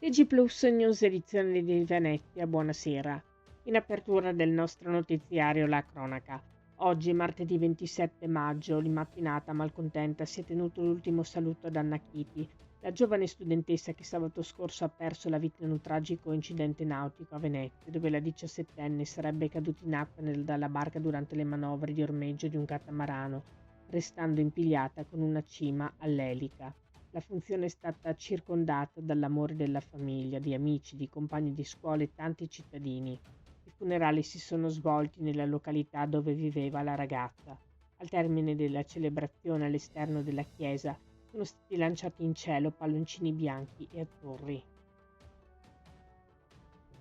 TG Plus News edizione di Venezia, buonasera. In apertura del nostro notiziario la cronaca. Oggi, martedì 27 maggio, in mattinata malcontenta si è tenuto l'ultimo saluto ad Anna Chiti, la giovane studentessa che sabato scorso ha perso la vita in un tragico incidente nautico a Venezia, dove la 17enne sarebbe caduta in acqua dalla barca durante le manovre di ormeggio di un catamarano, restando impigliata con una cima all'elica. La funzione è stata circondata dall'amore della famiglia, di amici, di compagni di scuola e tanti cittadini. I funerali si sono svolti nella località dove viveva la ragazza. Al termine della celebrazione all'esterno della chiesa sono stati lanciati in cielo palloncini bianchi e azzurri.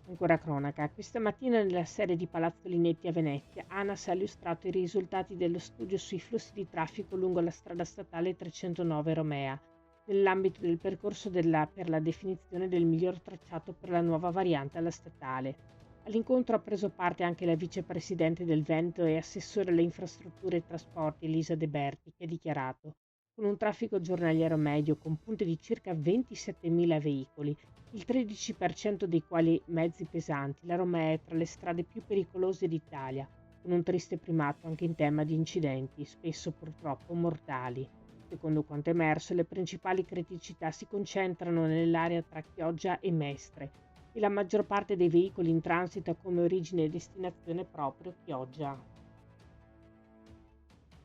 Ancora cronaca. Questa mattina nella sede di Palazzo Linetti a Venezia, ANAS ha illustrato i risultati dello studio sui flussi di traffico lungo la strada statale 309 Romea, nell'ambito del percorso per la definizione del miglior tracciato per la nuova variante alla statale. All'incontro ha preso parte anche la vicepresidente del Veneto e assessore alle infrastrutture e trasporti Elisa De Berti, che ha dichiarato: con un traffico giornaliero medio con punte di circa 27.000 veicoli, il 13% dei quali mezzi pesanti, la Romea è tra le strade più pericolose d'Italia, con un triste primato anche in tema di incidenti, spesso purtroppo mortali. Secondo quanto emerso, le principali criticità si concentrano nell'area tra Chioggia e Mestre e la maggior parte dei veicoli in transito ha come origine e destinazione proprio Chioggia.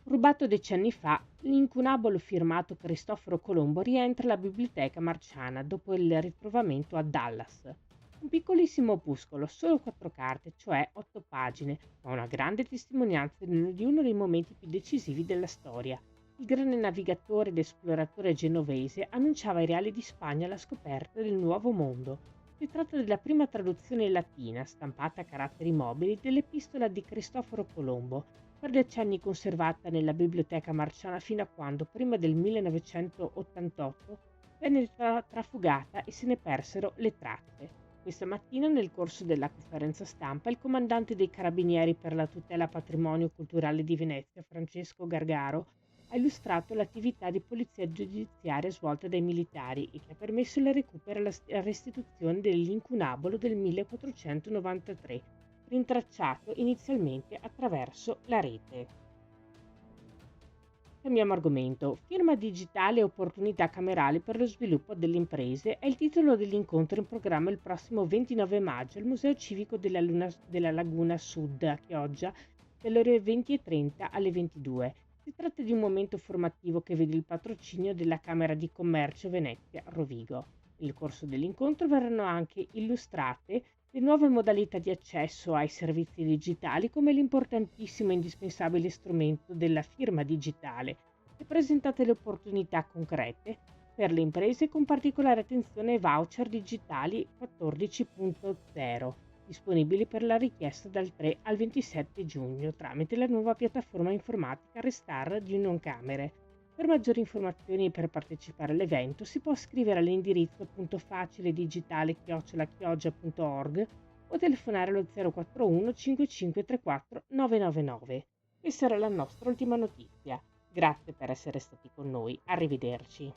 Rubato decenni fa, l'incunabolo firmato Cristoforo Colombo rientra alla Biblioteca Marciana dopo il ritrovamento a Dallas. Un piccolissimo opuscolo, solo 4 carte, cioè 8 pagine, ma una grande testimonianza di uno dei momenti più decisivi della storia. Il grande navigatore ed esploratore genovese annunciava ai reali di Spagna la scoperta del nuovo mondo. Si tratta della prima traduzione latina, stampata a caratteri mobili, dell'epistola di Cristoforo Colombo, per decenni conservata nella Biblioteca Marciana fino a quando, prima del 1988, venne trafugata e se ne persero le tracce. Questa mattina, nel corso della conferenza stampa, il comandante dei Carabinieri per la tutela patrimonio culturale di Venezia, Francesco Gargaro, ha illustrato l'attività di polizia giudiziaria svolta dai militari e che ha permesso il recupero e la restituzione dell'incunabolo del 1493, rintracciato inizialmente attraverso la rete. Cambiamo argomento. Firma digitale e opportunità camerali per lo sviluppo delle imprese è il titolo dell'incontro in programma il prossimo 29 maggio al Museo Civico della Laguna Sud a Chioggia, dalle ore 20:30 alle 22. Si tratta di un momento formativo che vede il patrocinio della Camera di Commercio Venezia Rovigo. Nel corso dell'incontro verranno anche illustrate le nuove modalità di accesso ai servizi digitali come l'importantissimo e indispensabile strumento della firma digitale e presentate le opportunità concrete per le imprese con particolare attenzione ai voucher digitali 14.0 disponibili per la richiesta dal 3 al 27 giugno tramite la nuova piattaforma informatica Restar di Unioncamere. Per maggiori informazioni e per partecipare all'evento si può scrivere all'indirizzo .faciledigitale@chioggia.org o telefonare allo 041 5534 999. Questa era la nostra ultima notizia. Grazie per essere stati con noi. Arrivederci.